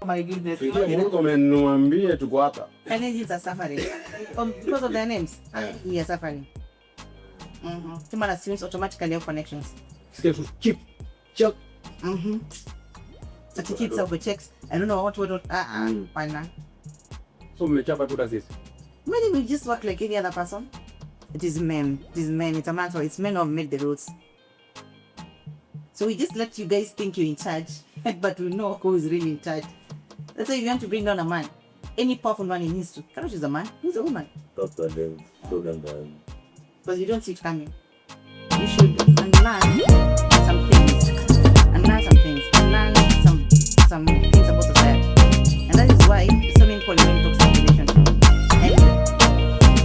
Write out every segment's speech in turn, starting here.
my goodness. Niambie tuko hapa. Energies are suffering. Because of their names. We are suffering. Human assumes automatically have connections. Keep check. So to keep self checks. I don't know what fine now. So mmechapa tu kazi. Maybe we just work like any other person. It is men. It's a matter. It's men who have made the rules. So we just let you guys think you're in charge, but we know who is really in charge. That's why if you want to bring down a man, any powerful man he needs to. Karosh is a man, he's a woman. Because you don't see it coming. You should unlearn some things. Unlearn some things about society. And that is why so many people in toxic relationship. And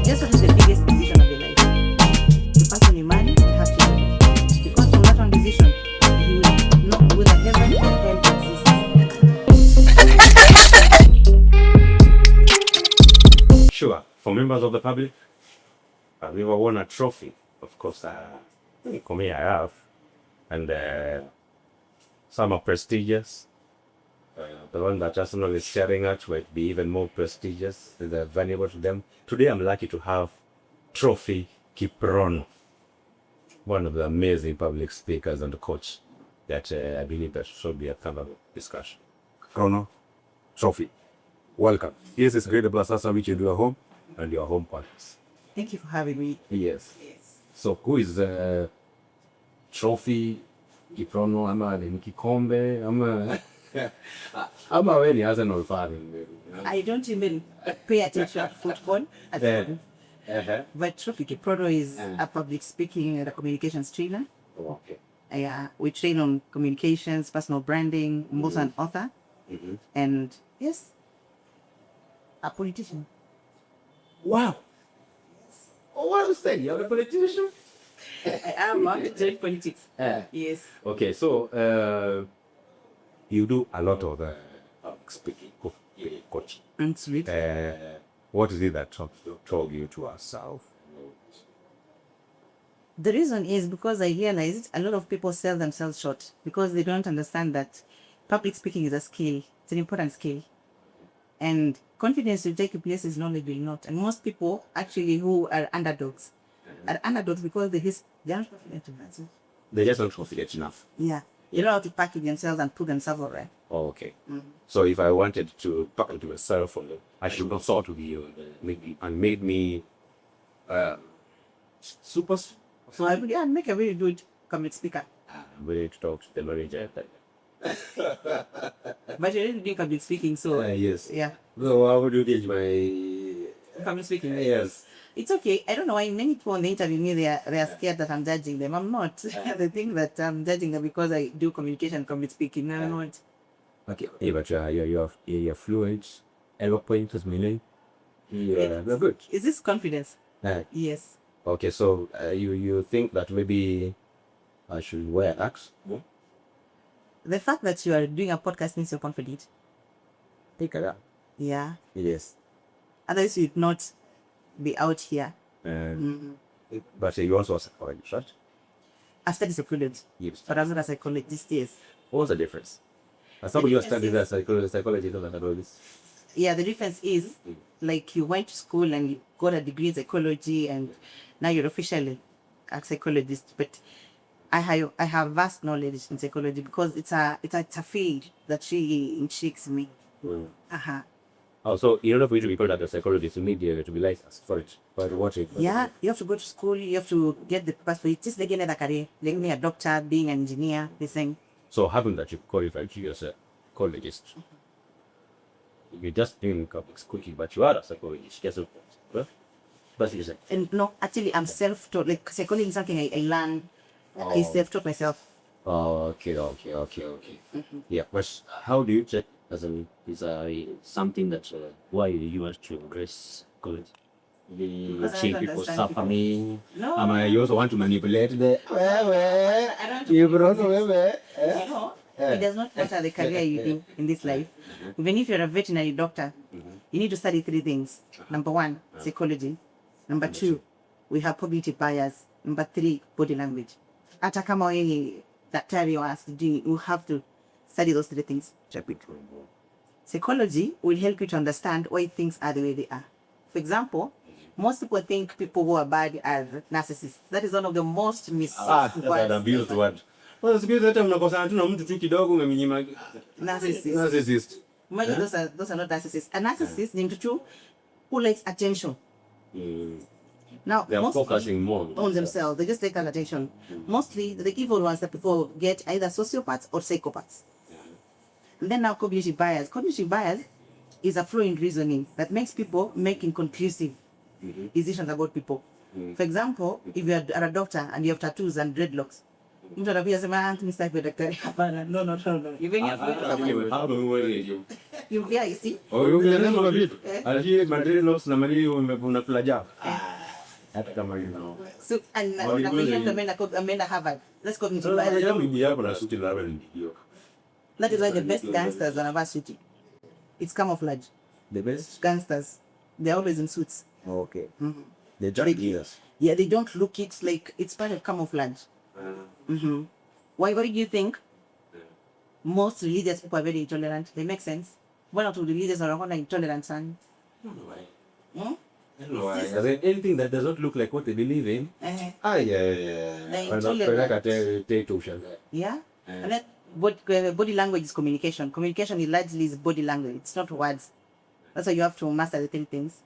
guess what is the biggest decision of your life? The person you marry and have children. Because from that one decision, you will know whether heaven or hell exists. sure, for members of the public, have you ever won a trophy? Of course, for me, I have. And some are prestigious. The one that Arsenal is sharing at might be even more prestigious. They're valuable to them. Today, I'm lucky to have Trophy KIPRONO, one of the amazing public speakers and coach that I believe that should be a kind of discussion. KIPRONO, Trophy, welcome. Yes, it's great plus us which you do at home and your home partners. Thank you for having me. Yes. So who is Trophy KIPRONO? Ama ni kikombe? Ama wewe ni Arsenal fan? I don't even pay attention to football at all. But Trophy KIPRONO is a public speaking and a communications trainer. Okay. We train on communications, personal branding. I'm also an author. And yes, a politician. Wow. Oh, what you saying? You're a politician? I am in politics. Yes. Okay, so you do a lot of speaking, coaching. Absolutely. What is it that told you to ourselves? The reason is because I realized a lot of people sell themselves short because they don't understand that public speaking is a skill. It's an important skill. And confidence will take you places knowledge will not. And most people actually who are underdogs because they are not confident enough. They just not confident enough. Yeah. You know how to package themselves and put themselves all right. Oh, okay. So if I wanted to package myself, I should not sort of you and made me super. So I would make a very good public speaker. I'm ready to talk to the manager. But you're already doing public speaking, so yes. Yeah. So how would you teach my public speaking? Yes. It's okay. I don't know why many people on the interview me they are scared that I'm judging them. I'm not. They think that I'm judging them because I do communication, public speaking. No, I'm not. Okay. Yeah, but you're fluent, eloquent as meaning. Yeah, that's good. Is this confidence? Yes. Okay, so you think that maybe I should wear axe? The fact that you are doing a podcast means you're confident. Take it out. Yeah. Yes. Otherwise, you'd not be out here. But you also are psychologist, right? I studied psychology. Yes. But I'm not a psychologist, yes. What's the difference? As somebody who studied that psychology, doesn't know this. Yeah, the difference is like you went to school and you got a degree in psychology and now you're officially a psychologist. But I have vast knowledge in psychology because it's a field that really intrigues me. Oh, so in order for you to be called as a psychologist, you need to be licensed for it. But what it? Yeah, you have to go to school. You have to get the papers for it. Just like any other career, like being a doctor, being an engineer, this thing. So having that you qualified you as a psychologist, you're just doing public speaking, but you are a psychologist. Guess what? That's it. And no, actually, I'm self-taught. Like psychology is something I learned. I self-taught myself. Oh, okay. Yeah, but how do you check? As in, is something that why you want to embrace college? Cheap people suffering. No. You also want to manipulate the. I don't You brought it does not matter the career you do in this life. Even if you're a veterinary doctor, you need to study 3 things. Number 1, psychology. Number 2, we have cognitive bias. Number 3, body language. Hata kama wewe daktari wa asili, you have to study those 3 things. Psychology will help you to understand why things are the way they are. For example, most people think people who are bad are narcissists. That is one of the most misused words. Abused word. Well, siku hizi hata mnakosana tu na mtu tu kidogo umemnyima narcissist. Imagine those are not narcissists. A narcissist ni mtu tu who likes attention. Now, They are focusing more on themselves. They just take that attention. Mostly, the evil ones that people get either sociopaths or psychopaths. And then now cognitive bias. Cognitive bias is a flaw in reasoning that makes people make inconclusive decisions about people. For example, if you are a doctor and you have tattoos and dreadlocks, mtu anakuja sema mimi sitaki daktari. Hapana, no. Even you fear, you see? Oh, you can never beat. Alafu Madrid lost na mali unakula jab. Hata kama you know. So and ameenda Harvard. Let's cognitive bias. That is why the best gangsters wanavaa suti. It's camouflage. The best Gangsters, they're always in suits. Okay. They're just years. Yeah, they don't look it like it's part of camouflage. Why do you think most religious people are very intolerant? They make sense. One or two religious are not intolerant, son. Anything that does not look like what they believe in. They're intolerant. Yeah. And then body language is communication. Communication is largely body language. It's not words. That's why you have to master the 10 things.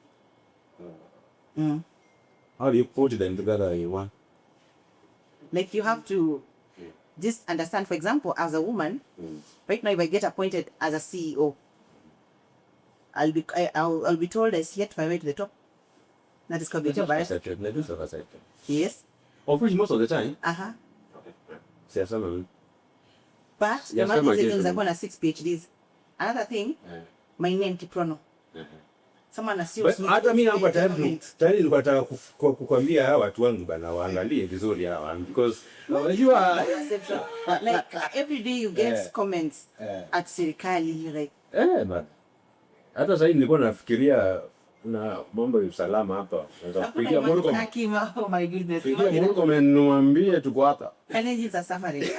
How do you put them together in one? Like you have to just understand, for example, as a woman, right now if I get appointed as a CEO, I'll be told I slept my way to the top. That is cognitive bias. Yes. Of which most of the time. But the man is going to 6 PhDs. Another thing, my name KIPRONO. Someone assumes me. Hata mimi hapa tayari nilikuwa nataka kukwambia hawa watu wangu bana waangalie vizuri hawa because unajua like every day you get comments at serikali like man. Hata sasa nilikuwa nafikiria na mambo ya usalama hapa. Naweza kupigia oh my goodness. Nimwambie tuko hapa. Energies are suffering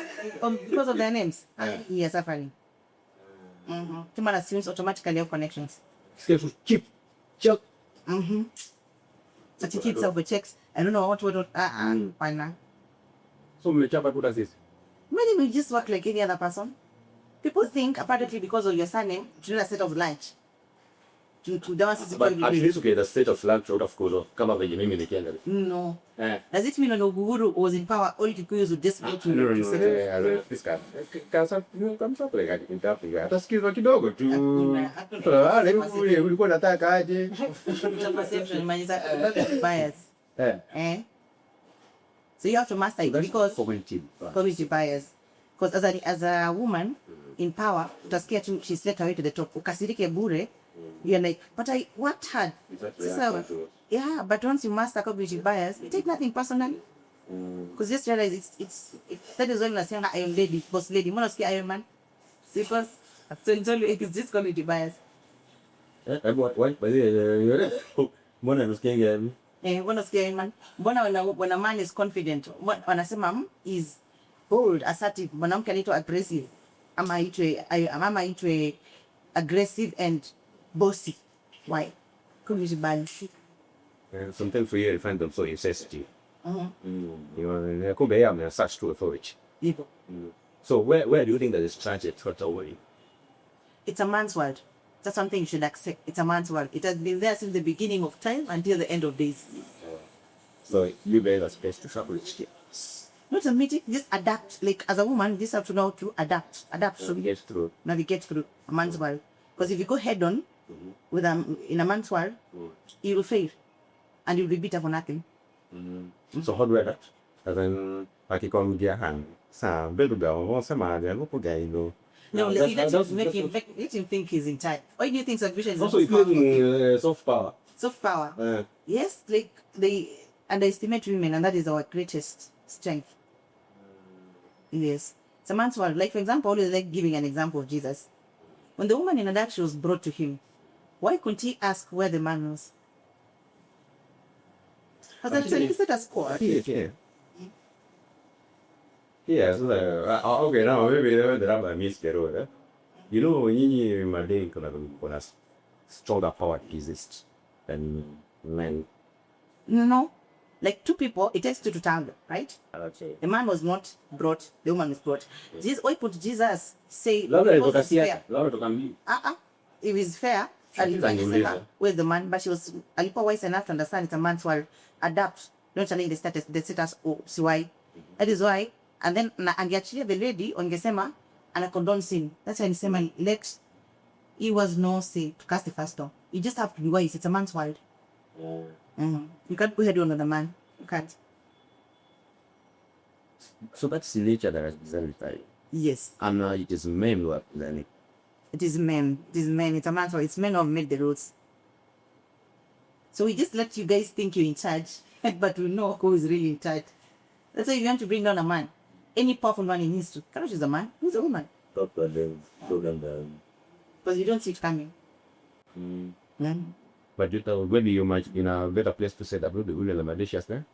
because of their names. He is suffering. Someone assumes automatically have connections. Skills cheap. Check. Certificates of the checks. I don't know what fine now. So mmechapa tu sisi. Maybe we just work like any other person. People think apparently because of your surname, you need a set of lunch. But at least okay, the state of lunch out of course kama venye mimi nikienda. No. Does it mean when Uhuru was in power, all Kikuyus would just go to this guy. Kasa comes up like interview. Hata sikizwa kidogo tu. Ulikuwa unataka aje? Perception is bias. So you have to master it because cognitive bias. Because as a woman in power, utasikia tu she slept her way to the top. Ukasirike bure. You're like, but I worked hard. Yeah, but once you master cognitive bias, you take nothing personally. Because just realize that is when I say I am lady, boss lady. Mono ski Iron Man. Because so it's just cognitive bias. What? By the mbona nasikia mbona ski Iron Man. Mbona when a man is confident, wanasema is bold, assertive. Mwanamke anaitwa aggressive. Ama itwe aggressive and bossy. Why? Cognitive bias. Sometimes we find them so insensitive. Kumbe yeye such to authority. So where do you think that is transferred away? It's a man's world. That's something you should accept. It's a man's world. It has been there since the beginning of time until the end of days. So you bear the space to suffer it. Not admit it, just adapt. Like as a woman, you just have to know to adapt. So navigate through a man's world. Because if you go head on with in a man's world, you will fail. And you'll be bitter for nothing. So how do I adapt? And then akikwambia saa mbele bado sema ndio kugaino. No, let him think he's in charge. Why do you think submission is also including soft power? Soft power. Yes, like they underestimate women, and that is our greatest strength. Yes. It's a man's world. Like for example, always like giving an example of Jesus. When the woman in adultery was brought to him, why couldn't he ask where the man was? Because that's a score. Yeah, so okay, now maybe the rabbi missed the road. You know, nyinyi madei kuna stronger power exists than men. No. Like two people, it takes two to tango, right? Okay. The man was not brought, the woman was brought. Jesus, why put Jesus say Labda because it's fair? labda tukambii. It is fair. Aliuliza. Where's the man? But she was alikuwa wise enough to understand it's a man's world. Adapt. Don't challenge the status si why. That is why. And then na angeachilia the lady ongesema ana condone sin. That's why nisema let it was no sin to cast the first stone. You just have to be wise. It's a man's world. You can't put head on another man. You can't. So that's the nature that has designed it. Yes. And it is men who are designing. It is men. It is men. It's a man's world. It's men who have made the rules. So we just let you guys think you're in charge, but we know who is really in charge. That's why if you want to bring down a man, any powerful man he needs to. Karosh is a man. Who's a woman? Because you don't see it coming. But you tell maybe you might in a better place to say that the women are malicious there.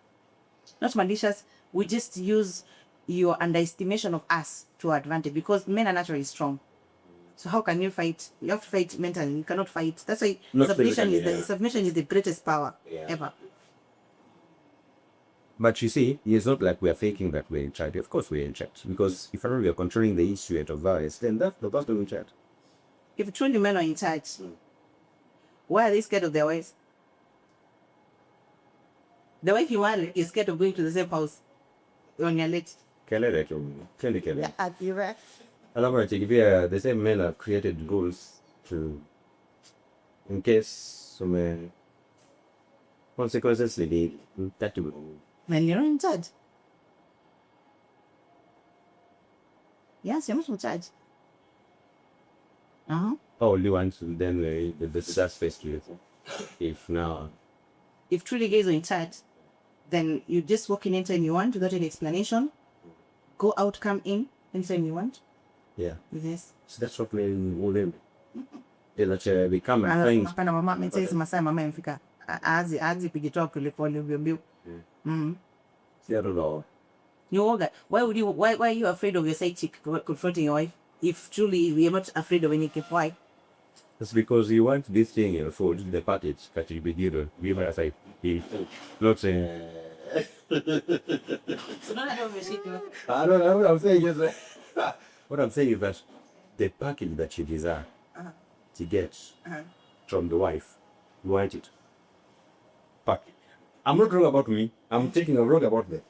Not malicious. We just use your underestimation of us to our advantage because men are naturally strong. So how can you fight? You have to fight mentally. You cannot fight. That's why submission is the greatest power ever. But you see, it's not like we are faking that we're in charge. Of course we're in charge. Because if we are controlling the issue of violence, then that's the person in charge. If truly men are in charge, why are they scared of their wives? The wife you marry is scared of going to the same house when you're late. Kelele. Yeah. The same men have created rules to, in case some consequences lead that to. Then you're in charge. Yes, you're not in charge. Only once then the start face to it. If truly guys are in charge, then you just walk in anytime you want without any explanation. Go out, come in anytime you want. Yeah. Yes. So that's what we all do. They become friends. Mapana mama mtesi masaya mama mfika. Azi pigitoa kulifoni mbio. See, I don't know. Why are you afraid of your side chick confronting your wife? If truly we are not afraid of any kid, why? That's because you want this thing in food, the package that you begin we might say not saying. So not have a shit. I don't know what I'm saying is what I'm saying is that the package that you desire to get from the wife, you want it. Package. I'm not wrong about me. I'm taking a wrong about them.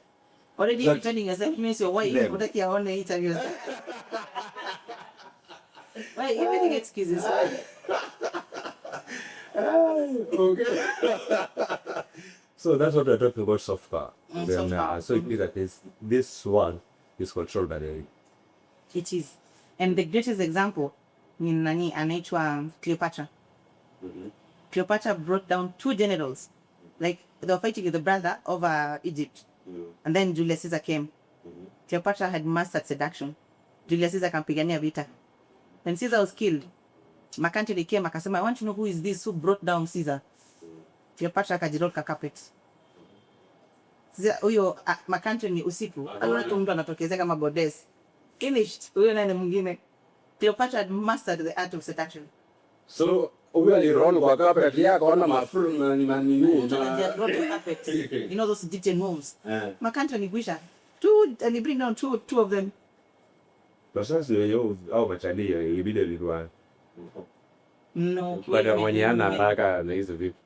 Already you're defending yourself means your wife is protecting your own interviews. Why are you making excuses? Okay. So that's what we're talking about soft power. So it means that this one is controlled by the. It is. And the greatest example in anaitwa Cleopatra. Cleopatra brought down two generals. Like they were fighting with the brother over Egypt. And then Julius Caesar came. Cleopatra had mastered seduction. Julius Caesar kampigania vita. When Caesar was killed, Mark Antony came akasema, I want to know who is this who brought down Caesar. Cleopatra akajiroka carpet. Huyo Mark Antony usiku, aliona tu mtu anatokezea kama goddess. Finished. Huyo nani mwingine. Cleopatra had mastered the art of seduction. So, huyo aliroll kwa carpet yako na mafuru ni manini. You know those Egyptian moves. Mark Antony kwisha. And he bring down two of them. But sasa hiyo au machali ibidi ilikuwa. No. Baada mwenye anataka na hizo vipi.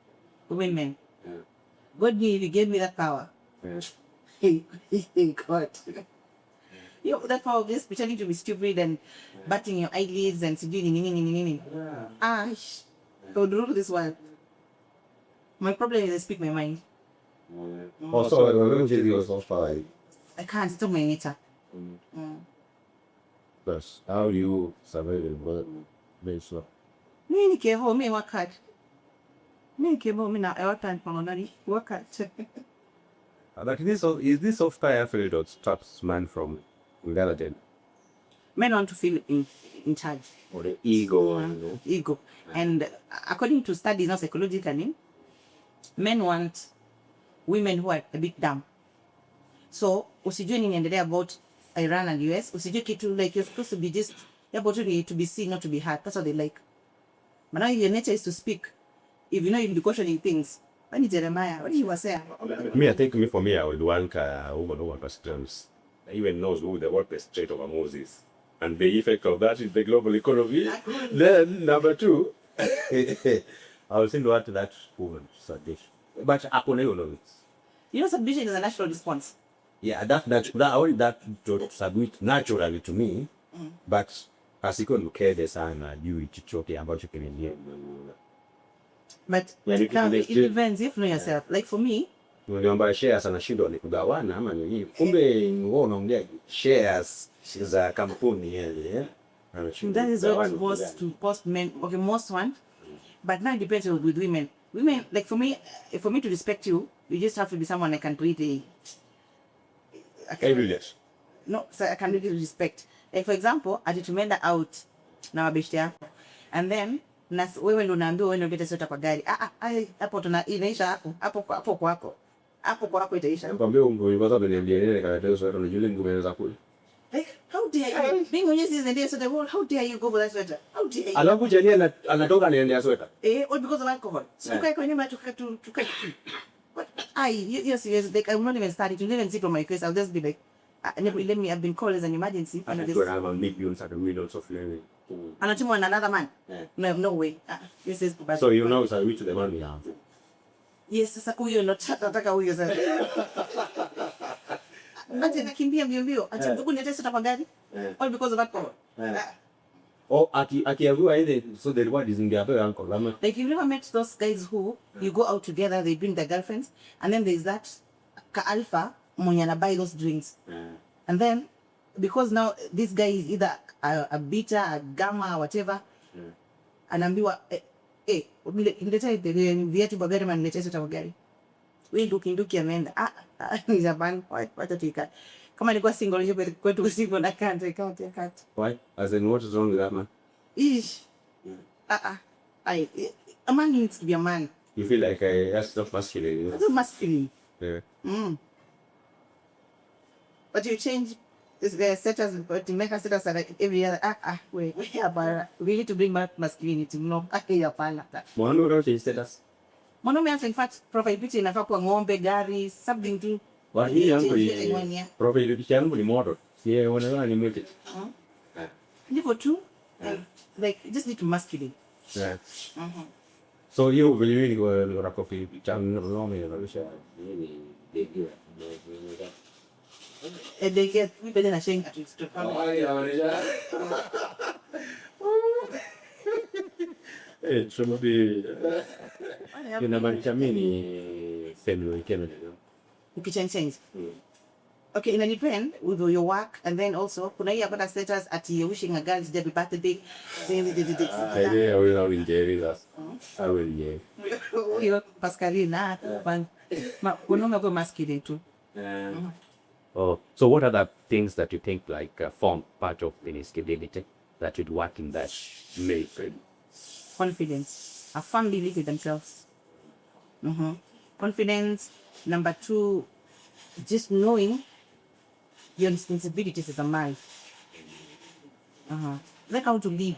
Women. God gave me that power. God. You know, that power of just pretending to be stupid and batting your eyelids and doing I would rule this world. My problem is I speak my mind. Also, I can't stop my nature. Plus, how do you survive in the very slow? Me came home, me work hard. Me came home, me na I time for money. Work hard. But is this software afraid that stops man from reality? Men want to feel in charge. Or the ego. Ego. And according to studies, not psychologically, men want women who are a bit dumb. So, usijue nini endelea about Iran and US. Usijue kitu like you're supposed to be just your opportunity to be seen, not to be heard. That's what they like. But now your nature is to speak. If you know you'll be questioning things. When is Jeremiah? What did he was saying? I think for me, I would want over terms. Even knows who the word straight over Moses. And the effect of that is the global economy. Then number 2, I will send what that woman submission. But I don't know it. You know, submission is a natural response. Yeah, that to submit naturally to me. But as you can care the sign you choke about you can hear. But it depends if you know yourself. Like for me, Uliomba shares anashindwa ni kugawana ama ni nini? Kumbe wewe unaongea shares za kampuni yeye. That is what most men, okay, most one. But now it depends with women. Women, like for me to respect you, you just have to be someone I can treat Evidence. No, so I can really respect. Like for example, atumeenda out na mabeshte yako. And then wewe ndo unaambiwa wewe ndio ulete sweta kwa gari. Hapo inaisha hapo kwako. Hapo kwako itaisha. Nikwambia ungeweza kuniambia nini karatasi sweta unajua ngumeweza kula. Like, how dare you? Being on the day of the world, how dare you go for that sweater? How dare you? Alafu Jania anatoka anaendea sweta. All because of alcohol. So ukae kwenye nyumba tukae. But you're serious. Like, I'm not even starting to even sit on my case. I'll just be like, let me, I've been called as an emergency. And I have a millions at the windows of learning. And I'm another man. No way. This is bad. So you know it's a reach to the man we have. Yes, sasa huyo not nataka huyo sasa. Ati nakimbia mbio. Ati ndugu niletee sweta kwa gari. All because of alcohol. Oh, akiambiwa ile so the reward is in their uncle. Like you've never met those guys who you go out together, they bring their girlfriends, and then there's that alpha mwenye anabuy those drinks. And then because now this guy is either a bitter, a gamma, whatever, anaambiwa niletee viatu kwa gari ama niletee sweta kwa gari. Wewe nduki ameenda. Ni Japan. Wacha tuikae. Kama nilikuwa single hiyo kwetu single na can't. Why? As in what is wrong with that man? Ish. A man needs to be a man. You feel like that's not masculine. That's not masculine. Yeah. But you change the status, but to make a status like every other. Wait, but we need to bring back masculinity. No, hapana. Mwanaume unao status. Mwanaume in fact profile picture inafaa kuwa ng'ombe, gari, something to. Wa hii yangu profile picture yangu ni model. Sie wanaona ni mwitu. Ndivyo tu. Like you just need to masculine. Yeah. So you really go to profile picture ng'ombe unarusha nini dege. They get we better na shenga tu. Maybe inamaanisha mimi family weekend. You can change. Okay, it depends with your work, and then also kuna hii hapa status at you wishing a girl's happy birthday. I will enjoy that. I will enjoy. Huyo Pascalina kununga kwa masculine tu. Oh, so what are the things that you think like form part of the masculinity that would work in that make confidence, a firm belief in themselves. Confidence. Number 2, just knowing your responsibilities as a man. Like how to live.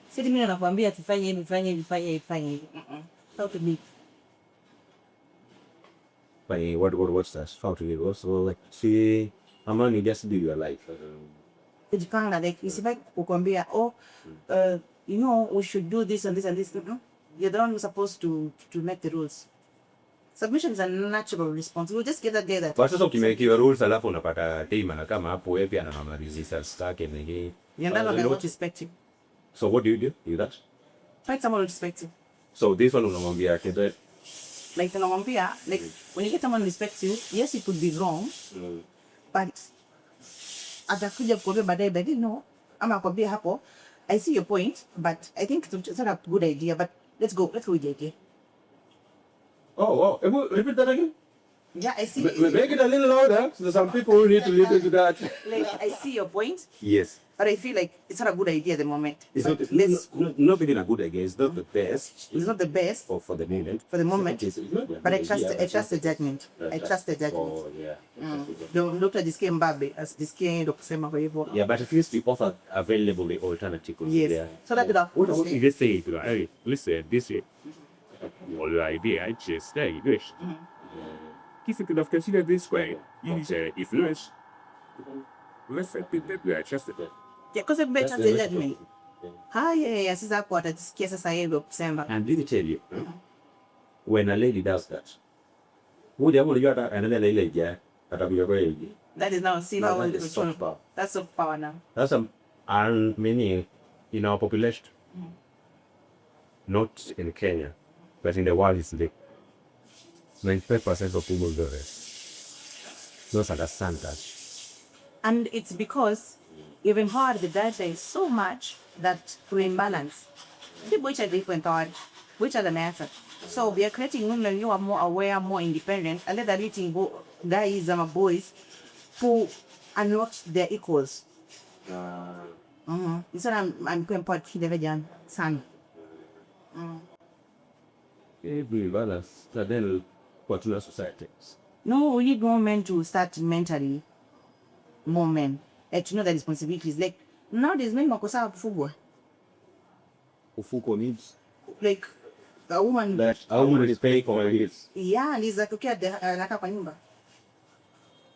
Sisi mimi nakwambia tufanye hivi. How to live. By what's that? How to live? Also like see, how many just do your life? Kujipanga, like isibaki kukwambia you know we should do this and this and this. You're the one who's supposed to make the rules. Submission is a natural response. We'll just get that. Kwa sasa ukimekiwa rules alafu unapata tema na kama hapo wewe pia na resistance zake nyingine. You're never going to respect you. So what do? You that? Find someone who respects you. So this one unamwambia kitu like tunamwambia like when you get someone who respects you, yes it could be wrong. But atakuja kukwambia baadaye but no ama akwambia hapo I see your point but I think it's not a good idea but let's go with the idea. Oh, repeat that again. Yeah, I see. Make it a little louder, so some people need to listen to that. Like, I see your point, Yes. but I feel like it's not a good idea at the moment. It's But not really a good idea. It's not the best it's not the best for the moment. for the moment, It's not a but I good trust idea. I trust the judgment. I trust the judgment. Oh, yeah. Dr. Jisikie Mbabe asijisikie ndo kusema kwa hivyo. Yeah, but at least we offer available the alternative. Yes. Yeah. So that What you just say to hey, listen, this is what idea I just say this. If you could have considered this way, you say if less, listen, people are just yeah, because everybody trusts the judgment. Haya sasa hapo atajisikia sasa yeye ndo kusema. And let me tell you, when a lady does that, who the other you are another lady, yeah, That is now see how that is soft power. That's soft power now. That's meaning in our population, not in Kenya, but in the world is like 95% of people do it. Those understand that. And it's because you've empowered the data so much that we imbalance. People which are different or which are the answer. So we are creating women who are more aware, more independent, and let the leading guys and boys who are not their equals. It's what I'm going to put the son. Every balance, that then what to societies. No, we need more men to start mentally. More men. And to know the responsibilities. Like, nowadays, men makosa kufugwa. Ufuko needs. Like, a woman. That a woman is paying for her needs. Yeah, and he's like, okay, anakaa kwa nyumba.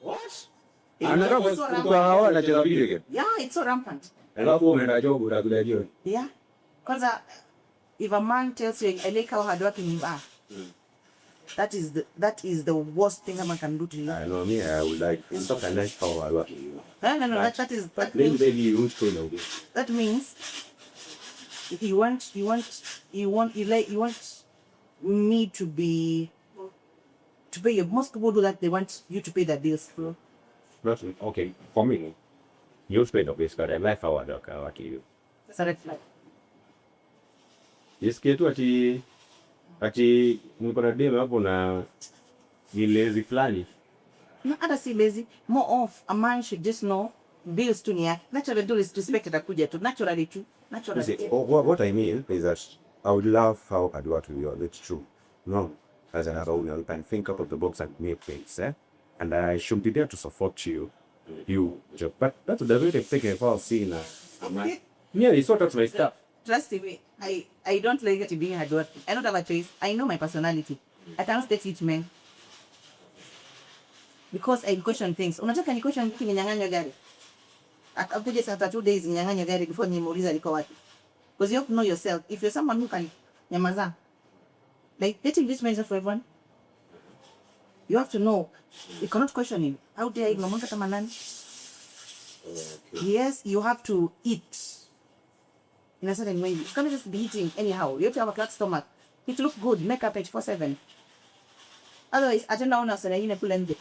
What? Anataka kwa hawa anacheza video game. Yeah, it's so rampant. Alafu umeenda job utakuja jioni. Yeah. Kwanza, if a man tells you, I like how hardworking you are, that is the worst thing a man can do to you. I know me, I would like stop and like how I work. No, that Maybe means, you won't show no this. that means you want me to pay you. Most people do that. They want you to pay their bills. Not okay for me. You spend of this card and life hour doc what you. That's a red flag. Isikie tu ati niko na demo hapo na gilezi fulani. No, other see lazy. More of a man should just know bills to near. Naturally, do is respect akuja to naturally too. Naturally. What I mean is that I would love how I do what we are. That's true. No, as an adult, you can think out of the box and make things, and I should be there to support you. But that's the way they take it for seeing yeah, it's sort of my stuff. Trust me, I don't like it being hard work. I don't have a choice. I know my personality. I can't stay each man. Because I question things. Unataka ni question mtu ninyang'anya gari. After just after 2 days ninyang'anya gari before nimuuliza liko wapi. Because you have to know yourself. If you're someone who can nyamaza. Like dating this man is not for everyone. You have to know. You cannot question him. How dare you unamwona kama nani? Yes, you have to eat in a certain way. You can't just be eating anyhow. You have to have a flat stomach. You have to look good, make up 24/7. Otherwise, agenda on us and I pull in.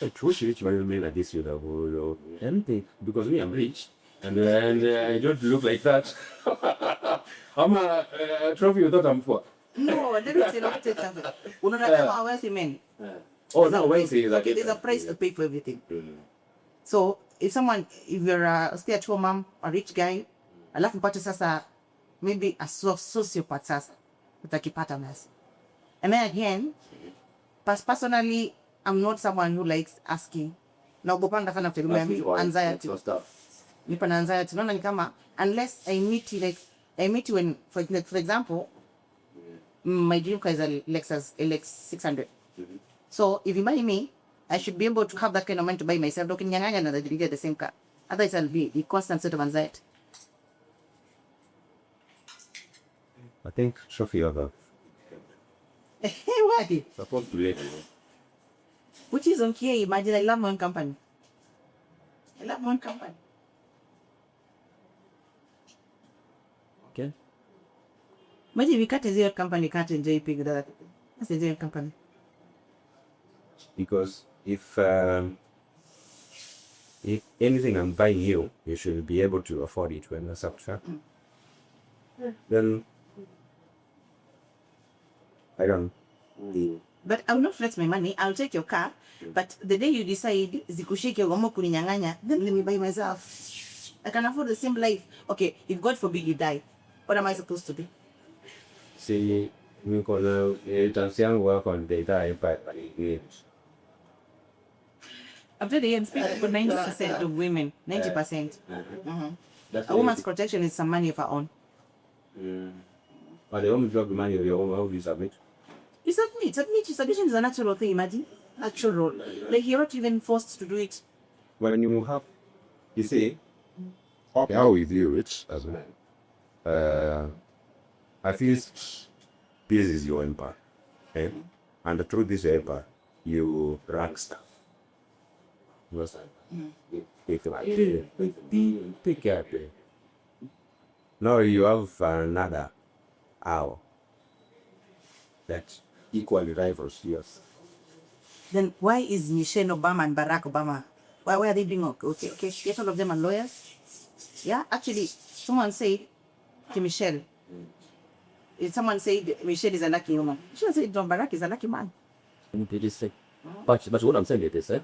I wish rich man made like this you know. Anything because me I'm rich and I don't look like that. I'm a trophy you thought I'm for. No, let me say not take something. Unataka how wealthy men. Oh no, Wednesday is like There's a price to pay for everything. So if you're a stay-at-home mom, a rich guy, alafu mpate sasa maybe a sociopath sasa utakipata nasi. And then again, personally, I'm not someone who likes asking. Naogopanga sana kutegemea anxiety. Nipo na anxiety. Naona ni kama unless I meet you when for example, my dream car is a Lexus LX 600. So if you marry me, I should be able to have that kind of money to buy myself. Don't nyang'anya na get the same car. Otherwise, I'll be the constant state of anxiety. I think Sophie other What? supposed to let Which is okay. Imagine I love my own company. Okay. Imagine if you can't enjoy your company, can't enjoy paying the other people. Let's enjoy your company. because if anything I'm buying you should be able to afford it when that's up to then I don't But I will not flex my money. I'll take your car. But the day you decide zikushike uamue kuninyang'anya, then let me buy myself. I can afford the same life. Okay, if God forbid you die, what am I supposed to do? See, we got the Tansian work on data impact. After the end, speaking for 90% of women, 90%. A woman's protection is some money of her own. But the only job the money of your own, how do you submit? You submit. Submission is a natural thing, imagine. Natural. Like you're not even forced to do it. When you have, you see, how we view it as well. I feel peace is your empire. Okay? And through this empire, you rank stuff. You understand? Pick care. Now you have another hour that equally rivals yours. Then why is Michelle Obama and Barack Obama? Why are they doing okay? Yes, all of them are lawyers. Yeah, actually, someone said to Michelle, someone said Michelle is a lucky woman. Michelle said John Barack is a lucky man. But what I'm saying is,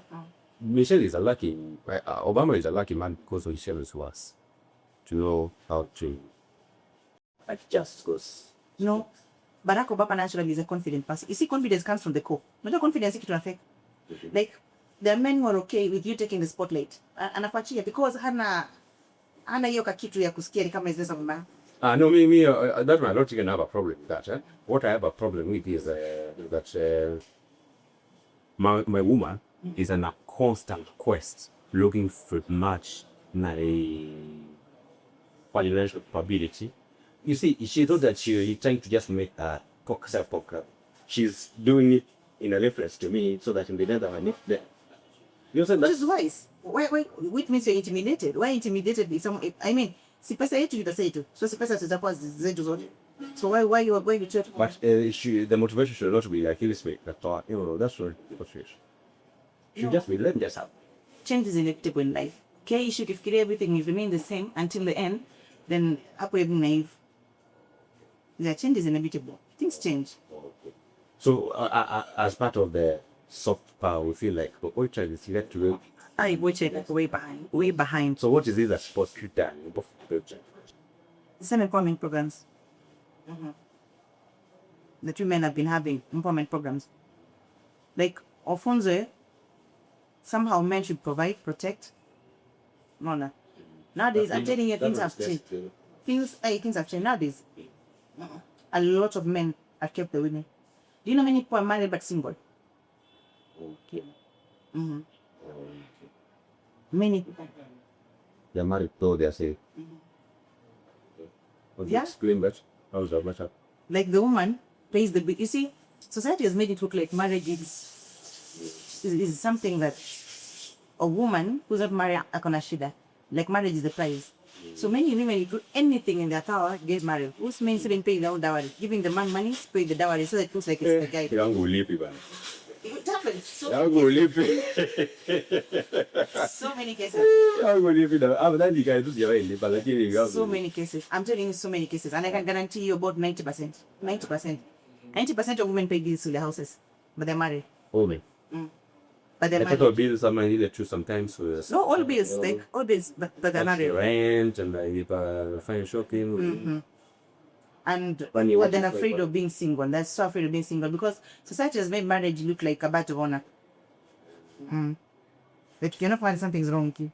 Michelle is a lucky, Obama is a lucky man because Michelle is worse. To know how to adjust goes. No, Barack Obama naturally is a confident person. You see, confidence comes from the core. Not confidence to affect. Like, there are men who are okay with you taking the spotlight. Anafuatia because hana hiyo kakitu ya kusikia kama is this man. No, me, that's my logic and I have a problem with that. What I have a problem with is that my woman is on a constant quest looking for much financial capability. You see, she thought that she's trying to just make a self-talk. She's doing it in a reference to me so that in the end I need that. You understand that? Which is wise. Why, which means you're intimidated. Why intimidated with someone? I mean, si pesa yetu yutasema tu. So si pesa zitakuwa zetu zote. So why you are going to church? But the motivation should not be like illustrate that thought. That's what motivation. Should just be let me just have. Change is inevitable in life. Okay, you should everything will remain the same until the end. Then hapo you're being naive. The change is inevitable. Things change. So as part of the soft power, we feel like but which is led to I watch it way behind. Way behind. So what is it that supports you that in both culture? The same empowerment programs. The two men have been having empowerment programs. Like Alfonso, somehow men should provide, protect. No. Nowadays, I'm telling you, things have changed. Things have changed nowadays. A lot of men have kept the women. Do you know many people are married but single? Okay. Many people. They're married though they are safe. Yeah. Explain that. How is that matter? Like the woman pays the bill. You see, society has made it look like marriage is something that a woman who's not married akona shida. Like marriage is the prize. So many women do anything in their power get married. Who's men still paying their own dowry, giving the man money, pay the dowry, so that it looks like it's the guy. It happens. So many cases. So many cases. I'm telling you, so many cases, and I can guarantee you about 90%. 90% of women pay bills to their houses, but they're married. Only. But they're married. I thought bills are needed too sometimes. No, all bills, like all bills, but they're married. Rent and fine shopping. And they're afraid of being single. They're so afraid of being single because society has made marriage look like a badge of honor. But you cannot find something's wrong with you.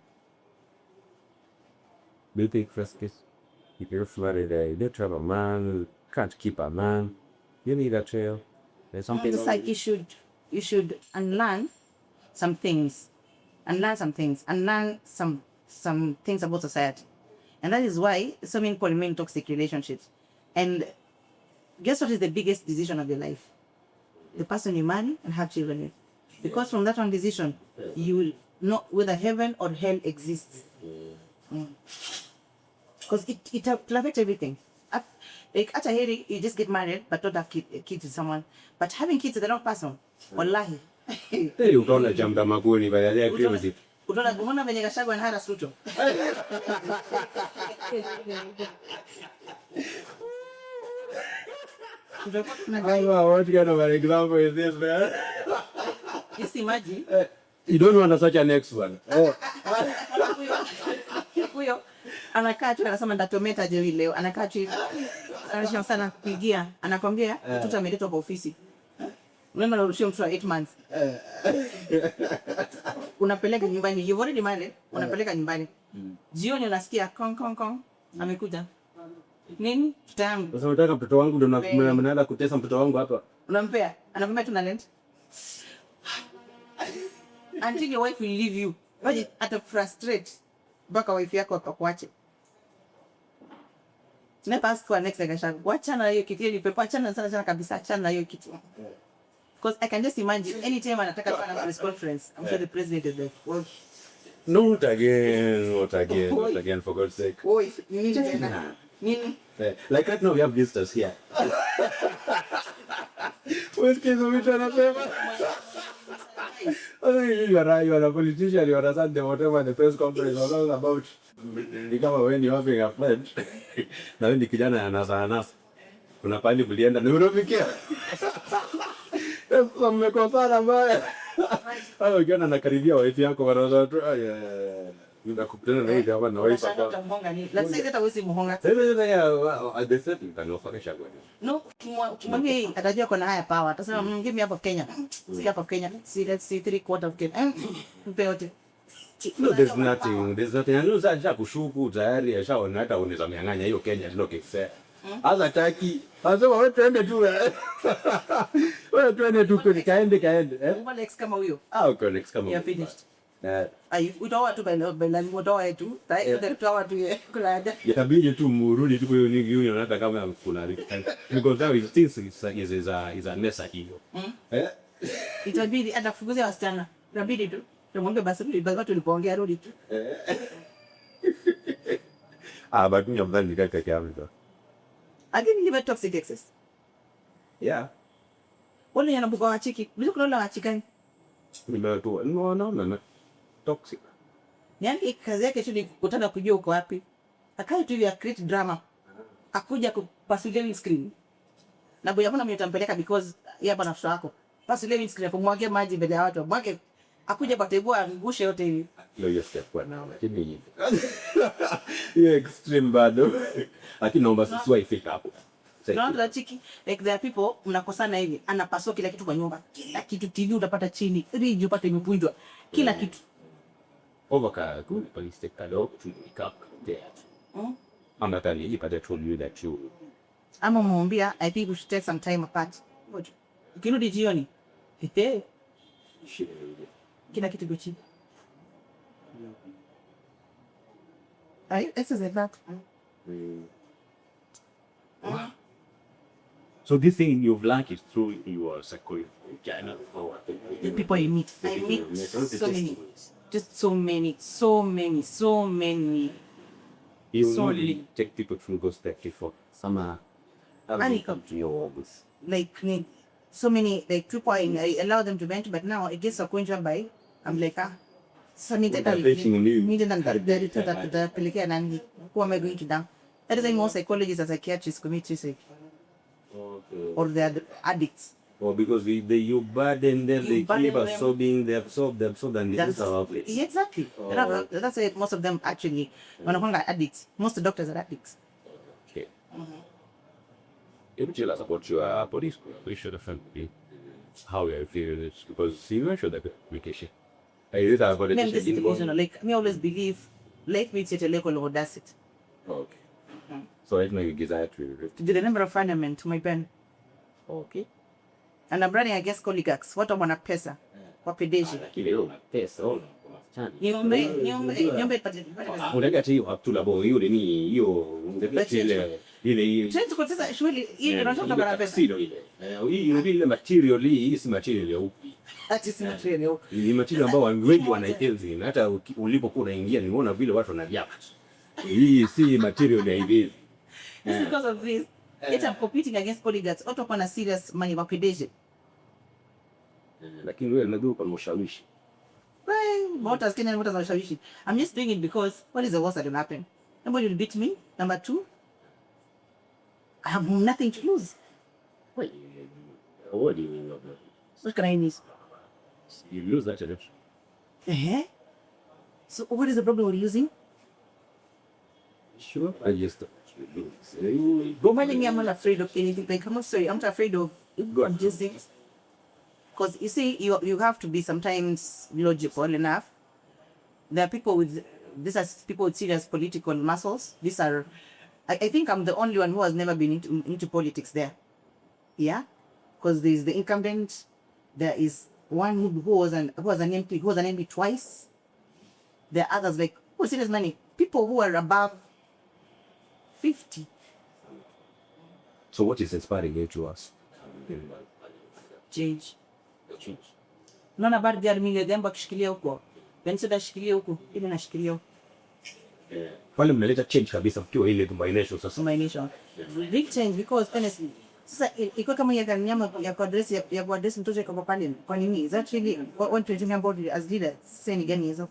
Do you think first case? If you're married, you don't have a man, you can't keep a man. You need a trail. There's something. It's like you should unlearn some things. Unlearn some things about society. And that is why so many people remain in toxic relationships. And guess what is the biggest decision of your life? The person you marry and have children with. Because from that one decision, you will know whether heaven or hell exists. Because it will affect everything. Like at a hearing, you just get married but don't have kids with someone. But having kids with the wrong person, wallahi. You don't jump the maguni, but I agree with it. Unaona venye Gachagua and Harris Ruto. What kind of an example is this, man? Just imagine. You don't want such a next one. Huyo anakaa tu anasema ndatometa je leo, anakaa tu anashinda sana kupigia, anakwambia mtoto ameletwa kwa ofisi. Unaenda unarushia mtoto wa 8 months. Unapeleka nyumbani, you've already married, unapeleka nyumbani. Jioni unasikia kong kong kong, amekuja. Nini? Tutangu. Sasa unataka mtoto wangu ndo mnaenda kutesa mtoto wangu hapa. Unampea, anakwambia tuna rent. Until your wife will leave you. Waje ata frustrate mpaka wife yako akakuache. Never ask for next like wachana na hiyo kitu ile pepa, achana sana kabisa, achana na hiyo kitu. Because I can just imagine anytime anataka kuwa na press conference, I'm sure the president is like, well, Not again, for God's sake. oi, nini tena? Nini? Like right now we have visitors here. What's going on? You are a politician, you understand whatever the press conference was all about. Ni kama when you having a friend, na wewe ni kijana anasa. Kuna pali mlienda na unafikia. Sasa mmekosana mbaya. Hayo ukiona anakaribia wife yako wanaanza tu unakupenda na hiyo hapa na wife hapa. Let's say that I was muhonga. Sasa the setting tanofakisha kwa. No, kimwambie atajua kuna haya power. Atasema give me half of Kenya. See half of Kenya. See let's see 3/4 of Kenya. Mpe yote. No, there's nothing. Anu sasa kushuku tayari ashaona hata unaweza mnyang'anya hiyo Kenya ndio kisa. Hasa taki. Anasema wewe twende tu. Wewe twende tu kaende. Uma next kama huyo. Okay, next kama. You finished. Utaoa tu bela utaoa tu. Utaoa tu kulada. Itabidi tu murudi tu kwa hiyo hata kama kuna because that is things is a mess hiyo. Itabidi atafukuze wasichana. Itabidi tu. Tumwombe basi tulipoongea rudi tu. But mimi mdhani kaka yako. I didn't live toxic excess. Yeah. Wale yanabuka wachiki. Bizo kuna wachikani. Nimetu no toxic. Yaani kazi yake tu ni kutaka kujua uko wapi. Akae tu ya create drama. Akuja kupasulia screen. Na boya kuna mimi nitampeleka because yeye hapa na mtoto wako. Pasulia screen hapo mwage maji mbele ya watu. Mwage akuja kwa table angushe yote hivi. Ndio step kwa now. Lakini hivi. Yeah, extreme bado. Lakini naomba sisi waifika hapo. Naona chiki like there are people mnakosana hivi anapasua kila kitu kwa nyumba. Kila kitu TV utapata chini, fridge upate imepunjwa. Kila kitu. Overka good police take a look to pick up there. I'm not telling you, but I told you that you. Ama muambia I think we should take some time apart. Ukirudi jioni. Kila kitu gochi. This is that. So this thing you've learned is through your psychology. The people you meet. I meet so many. Just so many. You only take people through those steps before. Some And come to your office. Like so many like people I allow them to vent, but now it gets a point by I'm like so me that pelekea nani who am I going to down. That is why most psychologists and psychiatrists commit suicide. Okay. Or they are addicts. Or because you burden them, they keep absorbing, they absorb, and they lose our place. Yeah, exactly. That's why most of them actually, when I'm addicts, most doctors are addicts. Okay. Can you tell us about your police? We should have family. How you feel this? Because you mentioned that vacation. Is it a politician? Like me always believe life meets at a level of audacity. Okay. So right now you desire to do the number of fundament to my pen. Okay. And I'm running against oligarchs. What am I pesa? Wapedeshi. Niombe unataka hiyo hatula bo hiyo ni hiyo ile Tena tuko sasa shule hii tunataka na pesa. Hii ile material hii si material ya upi. Ati si material ya upi. Ni material ambao wengi wanaitenzi na hata ulipokuwa unaingia nimeona vile watu wanaviapa. Hii si material ya hivi. It's because of this. Yet I'm competing against oligarchs. Watu wako na serious money wapedeshi. Lakini wewe unajua kwa mshawishi. Voters, Kenyan voters are shawishi. I'm just doing it because what is the worst that will happen? Nobody will beat me. Number two, I have nothing to lose. Wait, what do you mean? What can I miss? You lose that election. Uh-huh. So what is the problem with losing? Sure. I just Normally, I'm not afraid of anything. Like, I'm not sorry, I'm not afraid of just things. Because you see, you have to be sometimes logical enough. There are people with, these are people with serious political muscles. These are, I think I'm the only one who has never been into politics there. Yeah? Because there's the incumbent, there is one who was an MP twice. There are others like, who serious money? People who are above 50. So what is inspiring you to us? Change. Naona bado gari mingi demba kushikilia huko. Bensoda shikilia huko, ile nashikilia huko. Pale mnaleta change kabisa mkiwa ile combination sasa. Combination. Big change because honestly, sasa iko kama ya nyama ya address ya address mtoto kwa pale. Kwa nini? Is that really what to think about as leader? Sasa ni gani hizo?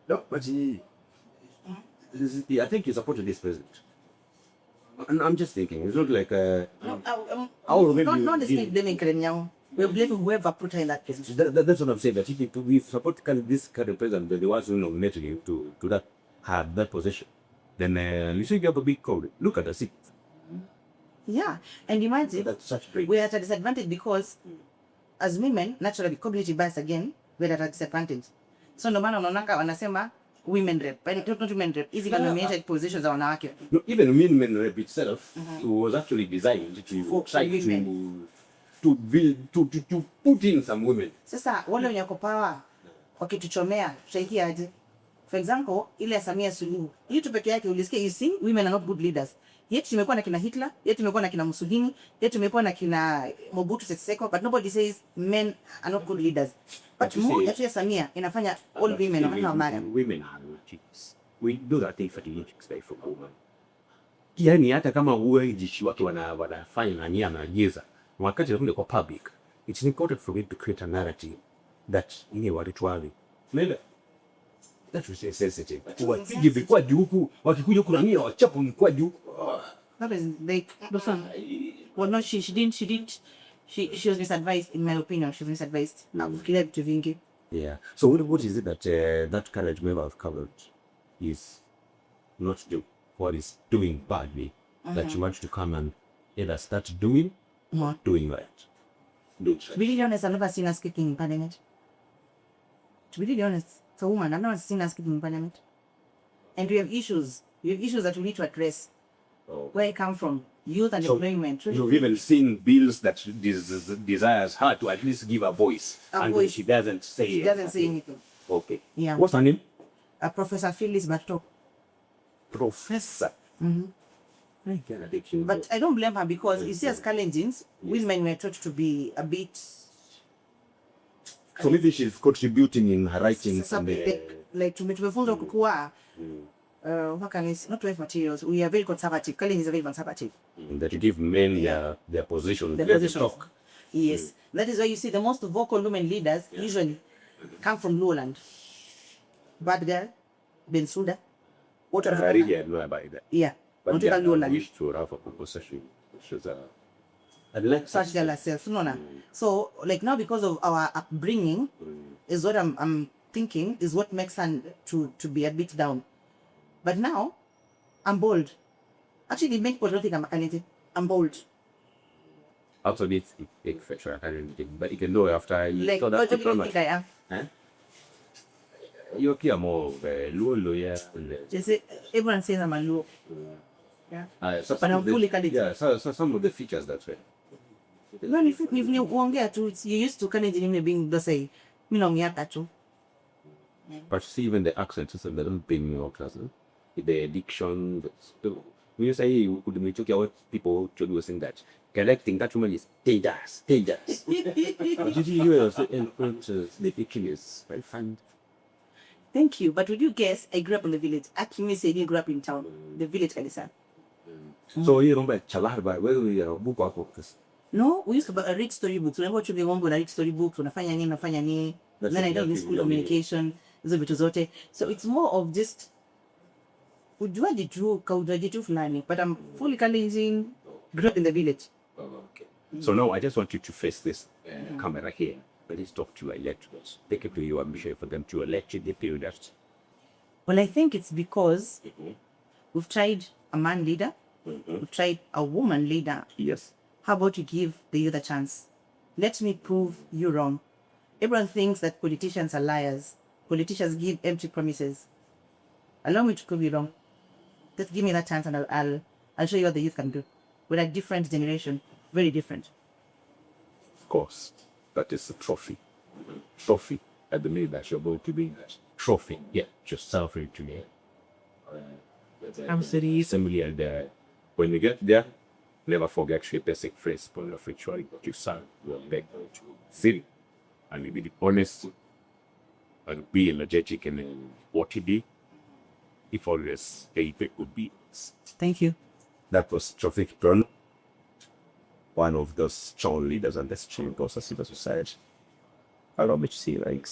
No, but I think you supported this president. And I'm just thinking, it's not like not this blaming Kenyao. We're blaming whoever put her in that position. That's what I'm saying. That if we support this current president, the ones who nominated him to that had that position, then you see you have a big code. Look at the seat. Yeah, and imagine That's such great. we're at a disadvantage because as women, naturally, cognitive bias again, we're at a disadvantage. So no matter unaonanga wanasema women rep, but not women rep, easy nominated positions za wanawake. No, even women rep itself was actually designed to try to build to put in some women. Sasa wale wenye wako power wakituchomea tutaikia aje? For example, ile ya Samia Suluhu. Hii tu peke yake ulisikia you see women are not good leaders. Yet tumekuwa na kina Hitler, yet tumekuwa na kina Mussolini, yet tumekuwa na kina Mobutu Sese Seko, but nobody says men are not good leaders. But more yetu ya Samia inafanya all women wanafanya mara. Women are chicks. We do that thing for the chicks by for women. Yaani hata kama uwejishi watu wanafanya na nia na jeza. Wakati ndio kwa public, it's important for me to create a narrative that ni walitwali. Nenda. That was sensitive. Wakiji vikwa juku, wakikuja huku na nia wachapu mkwa juku. That is like well no she was misadvised in my opinion. She was misadvised. Nakufikiria vitu vingi. Yeah. So what is it that that courage member of covered is not do what is doing badly that you want to come and either start doing or doing right? To be really honest, I've never seen her speaking in parliament. To be really honest, it's a woman. I've never seen her speaking in parliament. And we have issues. We have issues that we need to address. Where it come from? Youth and employment. You've even seen bills that desires her to at least give a voice. Voice. She doesn't say She doesn't say anything. Okay. Yeah. What's her name? Professor Phyllis Bartok. Professor. But I don't blame her because you see as Kalenjins, women were taught to be a bit... So maybe she's contributing in her writings. Like tumefunzwa kukua what can I say? Not wife materials. We are very conservative. Kalenjin is very conservative. That you give men their position. The position. Talk. Yes. That is why you see the most vocal women leaders usually come from lowland. Bad Girl, Bensouda. What I really know about that. Yeah. But I wish to have a possession. I'd like such girl herself. No. So like now because of our upbringing is what I'm thinking is what makes her to be a bit down. But now I'm bold. Actually, make people don't think I'm talented. I'm bold. Also needs a factor, but you can know after you like, saw that. What do you think I am? Huh? You're okay, more low, yeah. Just say everyone says I'm a low. Yeah. So but I'm fully talented. Yeah, so some of the features that way. When if you uongea tu, you used to Kalenjin being the say, you know, too. But see, even the accent system, they don't pay me your class. The diction, when you say you could make what people should do saying that. Collecting that woman is dangerous. But you the diction is very fun. Thank you. But would you guess I grew up in the village? Actually, say you grew up in town. The village, Kalisa. So you remember Chalahba, where we are book or focus? No, we used to read storybooks. Remember what you be going to read storybooks, unafanya nini. Then I done this school communication, so it's more of just ujuaji tu, kaujuaji tu fulani. But I'm fully Kalenjin, grew up in the village. Okay. So now I just want you to face this camera here. Let's talk to your electors. Take it to your ambition for them to elect you the period. Well, I think it's because we've tried a man leader, we've tried a woman leader. Yes. How about you give the youth a chance? Let me prove you wrong. Everyone thinks that politicians are liars. Politicians give empty promises. Allow me to prove you wrong. Just give me that chance and I'll show you what the youth can do. We're a different generation, very different. Of course, that is the trophy. Trophy at the minute that you're going to be. Trophy, yeah, just self-read to me. I'm saying similar there. When you get there, never forget your basic phrase, point of ritual, you sound, you beg to sit and you be honest and be energetic in what you do. If always a good be. Thank you. That was Trophy KIPRONO, one of those strong leaders and the strong process in the society. I don't much see like